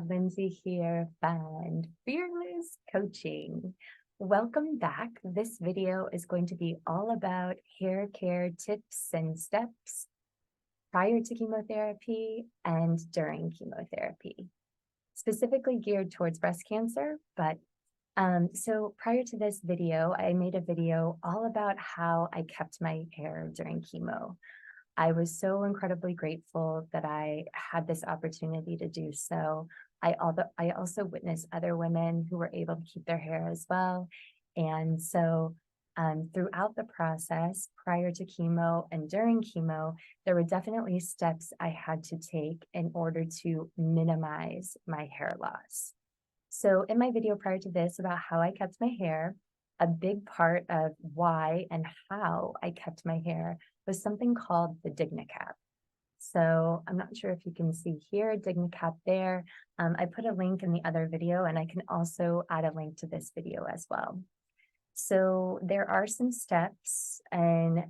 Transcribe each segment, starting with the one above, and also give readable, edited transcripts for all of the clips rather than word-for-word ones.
Lindsay here, and Fearless Coaching. Welcome back. This video is going to be all about hair care tips and steps prior to chemotherapy and during chemotherapy, specifically geared towards breast cancer. But so prior to this video, I made a video all about how I kept my hair during chemo. I was so incredibly grateful that I had this opportunity to do so. I also witnessed other women who were able to keep their hair as well. And so throughout the process, prior to chemo and during chemo, there were definitely steps I had to take in order to minimize my hair loss. So in my video prior to this about how I kept my hair, a big part of why and how I kept my hair was something called the Dignacap. So I'm not sure if you can see here, Dignacap there. I put a link in the other video, and I can also add a link to this video as well. So there are some steps and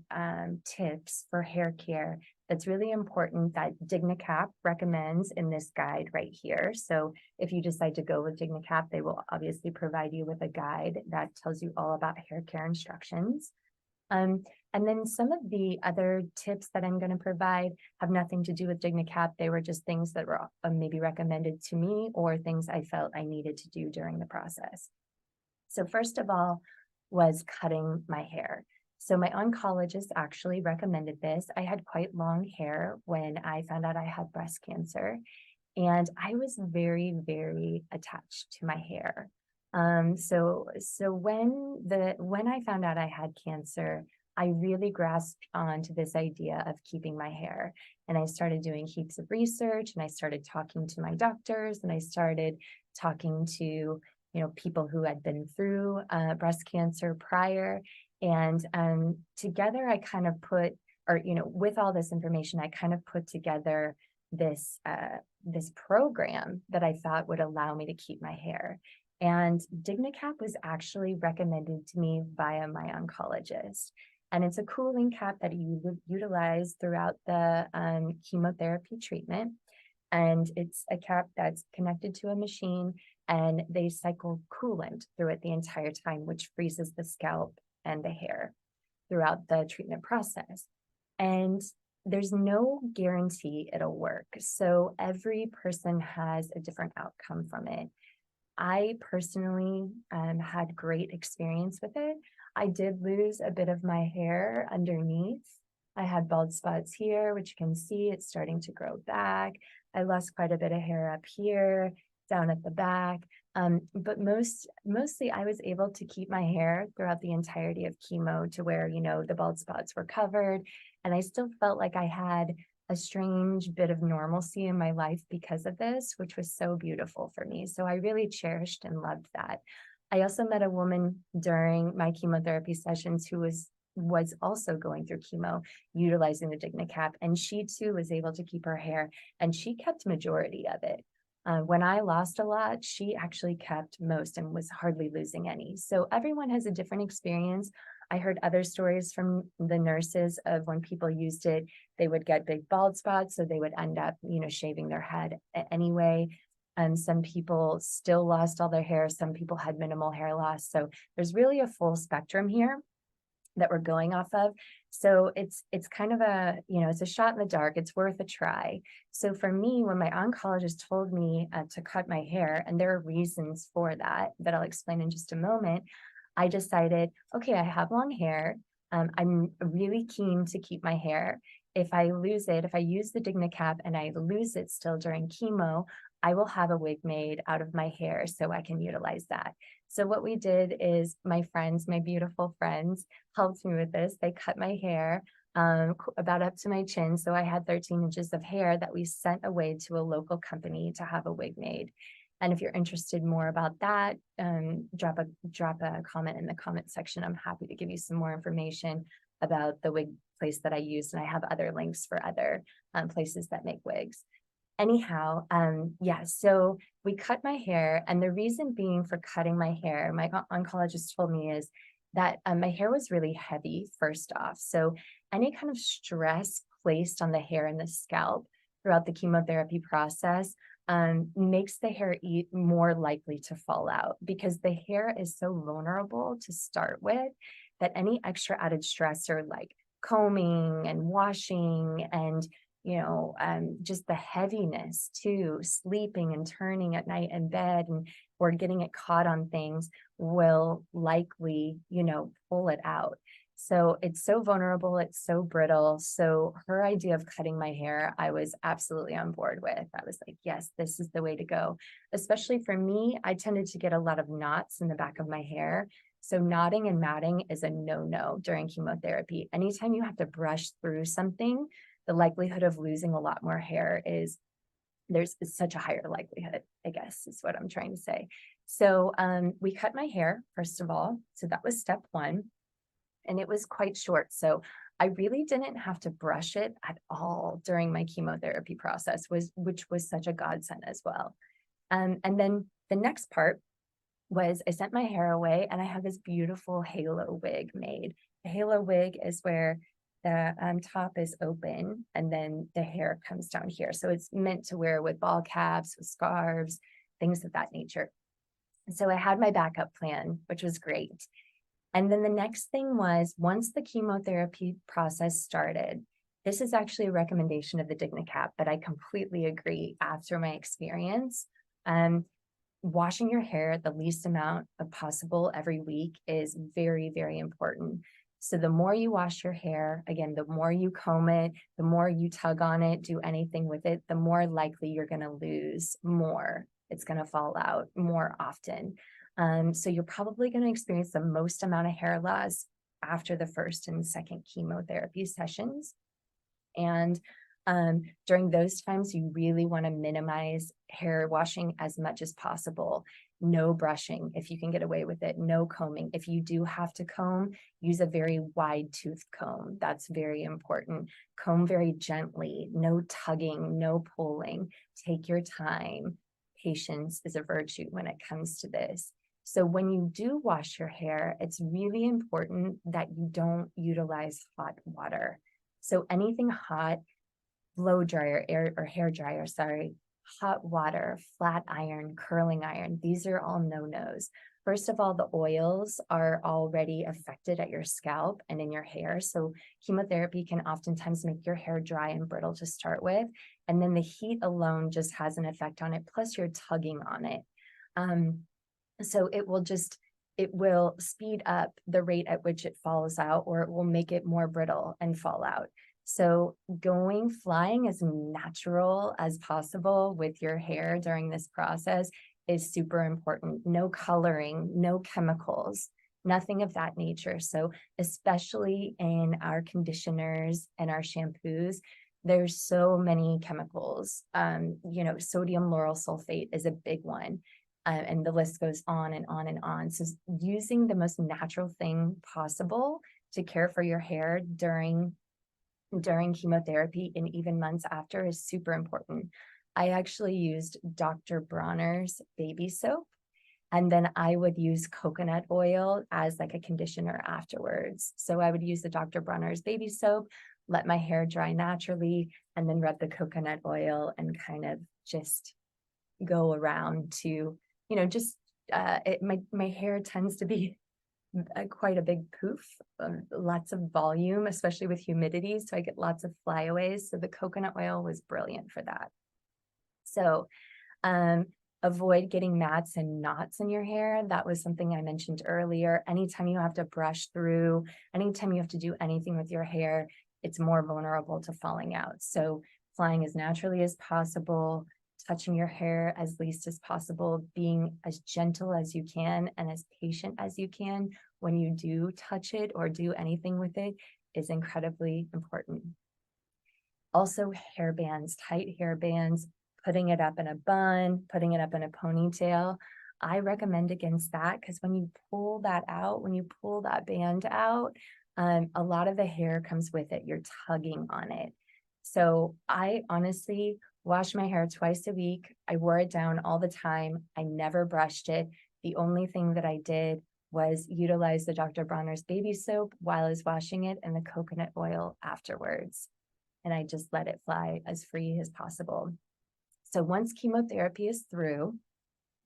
tips for hair care that's really important that Dignacap recommends in this guide right here. So if you decide to go with Dignacap, they will obviously provide you with a guide that tells you all about hair care instructions. And then some of the other tips that I'm going to provide have nothing to do with Dignacap. They were just things that were maybe recommended to me or things I felt I needed to do during the process. So first of all was cutting my hair. So my oncologist actually recommended this. I had quite long hair when I found out I had breast cancer, and I was very, very attached to my hair. So when I found out I had cancer, I really grasped onto this idea of keeping my hair. And I started doing heaps of research, and I started talking to my doctors, and I started talking to people who had been through breast cancer prior. And together I kind of put, with all this information, I kind of put together this program that I thought would allow me to keep my hair. And Dignacap was actually recommended to me via my oncologist. And it's a cooling cap that you would utilize throughout the chemotherapy treatment. And it's a cap that's connected to a machine, and they cycle coolant through it the entire time, which freezes the scalp and the hair throughout the treatment process. And there's no guarantee it'll work. So every person has a different outcome from it. I personally had great experience with it. I did lose a bit of my hair underneath. I had bald spots here, which you can see it's starting to grow back. I lost quite a bit of hair up here, down at the back. But mostly I was able to keep my hair throughout the entirety of chemo to where, the bald spots were covered. And I still felt like I had a strange bit of normalcy in my life because of this, which was so beautiful for me. So I really cherished and loved that. I also met a woman during my chemotherapy sessions who was also going through chemo, utilizing the Dignacap, and she too was able to keep her hair, and she kept majority of it. When I lost a lot, she actually kept most and was hardly losing any. So everyone has a different experience. I heard other stories from the nurses of when people used it, they would get big bald spots, so they would end up, shaving their head anyway. And some people still lost all their hair. Some people had minimal hair loss. So there's really a full spectrum here that we're going off of. So it's kind of it's a shot in the dark. It's worth a try. So for me, when my oncologist told me to cut my hair, and there are reasons for that I'll explain in just a moment, I decided, okay, I have long hair. I'm really keen to keep my hair. If I use the Dignacap and I lose it still during chemo, I will have a wig made out of my hair so I can utilize that. So what we did is my beautiful friends, helped me with this. They cut my hair about up to my chin. So I had 13 inches of hair that we sent away to a local company to have a wig made. And if you're interested more about that, drop a comment in the comment section. I'm happy to give you some more information about the wig place that I used. And I have other links for other places that make wigs. Anyhow, so we cut my hair, and the reason being for cutting my hair, my oncologist told me, is that my hair was really heavy, first off. So any kind of stress placed on the hair and the scalp throughout the chemotherapy process, makes the hair more likely to fall out, because the hair is so vulnerable to start with that any extra added stressor like combing and washing and just the heaviness too, sleeping and turning at night in bed and or getting it caught on things will likely, pull it out. So it's so vulnerable, it's so brittle. So her idea of cutting my hair, I was absolutely on board with. I was like, yes, this is the way to go. Especially for me, I tended to get a lot of knots in the back of my hair. So knotting and matting is a no-no during chemotherapy. Anytime you have to brush through something, the likelihood of losing a lot more hair there's such a higher likelihood, I guess is what I'm trying to say. So we cut my hair, first of all. So that was step one. And it was quite short. So I really didn't have to brush it at all during my chemotherapy process, which was such a godsend as well. And then the next part was I sent my hair away and I had this beautiful halo wig made. The halo wig is where the top is open and then the hair comes down here. So it's meant to wear with ball caps, with scarves, things of that nature. So I had my backup plan, which was great. And then the next thing was, once the chemotherapy process started, this is actually a recommendation of the Dignacap, but I completely agree after my experience. Washing your hair the least amount of possible every week is very, very important. So the more you wash your hair, again, the more you comb it, the more you tug on it, do anything with it, the more likely you're going to lose more. It's going to fall out more often. So you're probably going to experience the most amount of hair loss after the first and second chemotherapy sessions. And during those times, you really want to minimize hair washing as much as possible. No brushing if you can get away with it. No combing. If you do have to comb, use a very wide tooth comb. That's very important. Comb very gently. No tugging, no pulling. Take your time. Patience is a virtue when it comes to this. So when you do wash your hair, it's really important that you don't utilize hot water. So anything hot, blow dryer or hair dryer, sorry, hot water, flat iron, curling iron, these are all no-nos. First of all, the oils are already affected at your scalp and in your hair. So chemotherapy can oftentimes make your hair dry and brittle to start with. And then the heat alone just has an effect on it. Plus you're tugging on it. So it will speed up the rate at which it falls out, or it will make it more brittle and fall out. So flying as natural as possible with your hair during this process is super important. No coloring, no chemicals, nothing of that nature. So especially in our conditioners and our shampoos, there's so many chemicals. Sodium lauryl sulfate is a big one. And the list goes on and on and on. So using the most natural thing possible to care for your hair during chemotherapy and even months after is super important. I actually used Dr. Bronner's baby soap, and then I would use coconut oil as like a conditioner afterwards. So I would use the Dr. Bronner's baby soap, let my hair dry naturally, and then rub the coconut oil and kind of just go around to, my hair tends to be quite a big poof, lots of volume, especially with humidity. So I get lots of flyaways. So the coconut oil was brilliant for that. So avoid getting mats and knots in your hair. That was something I mentioned earlier. Anytime you have to brush through, anytime you have to do anything with your hair, it's more vulnerable to falling out. So flying as naturally as possible, touching your hair as least as possible, being as gentle as you can and as patient as you can when you do touch it or do anything with it is incredibly important. Also, hair bands, tight hair bands, putting it up in a bun, putting it up in a ponytail. I recommend against that because when you pull that out, when you pull that band out, a lot of the hair comes with it. You're tugging on it. So I honestly wash my hair twice a week. I wore it down all the time. I never brushed it. The only thing that I did was utilize the Dr. Bronner's baby soap while I was washing it and the coconut oil afterwards. And I just let it fly as free as possible. So once chemotherapy is through,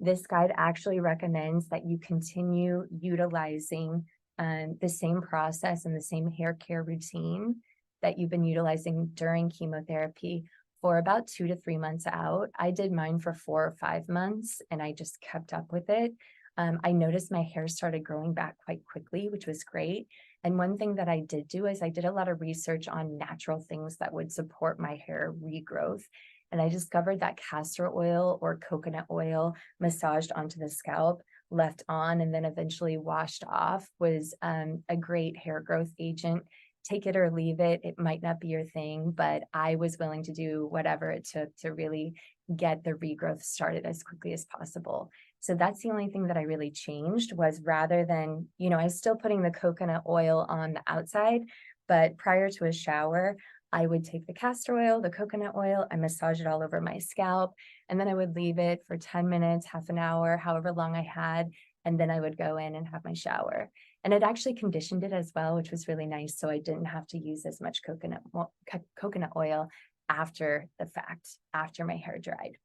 this guide actually recommends that you continue utilizing the same process and the same hair care routine that you've been utilizing during chemotherapy for about 2 to 3 months out. I did mine for 4 or 5 months and I just kept up with it. I noticed my hair started growing back quite quickly, which was great. And one thing that I did do is I did a lot of research on natural things that would support my hair regrowth. And I discovered that castor oil or coconut oil massaged onto the scalp, left on, and then eventually washed off was a great hair growth agent. Take it or leave it. It might not be your thing, but I was willing to do whatever it took to really get the regrowth started as quickly as possible. So that's the only thing that I really changed was rather than, I was still putting the coconut oil on the outside, but prior to a shower, I would take the castor oil, the coconut oil, and massage it all over my scalp. And then I would leave it for 10 minutes, half an hour, however long I had. And then I would go in and have my shower. And it actually conditioned it as well, which was really nice. So I didn't have to use as much coconut oil after the fact, after my hair dried.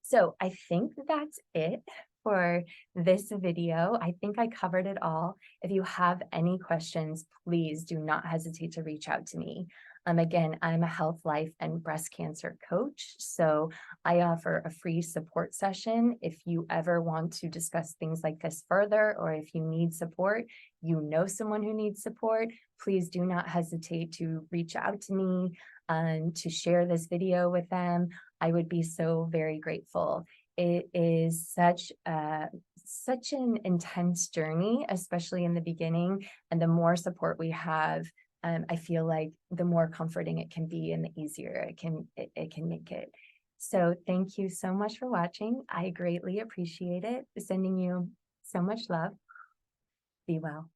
So I think that's it for this video. I think I covered it all. If you have any questions, please do not hesitate to reach out to me. Again, I'm a health, life, and breast cancer coach. So I offer a free support session. If you ever want to discuss things like this further, or if you need support, you know someone who needs support, please do not hesitate to reach out to me and to share this video with them. I would be so very grateful. It is such an intense journey, especially in the beginning. And the more support we have, I feel like the more comforting it can be and the easier it can make it. So thank you so much for watching. I greatly appreciate it. Sending you so much love. Be well.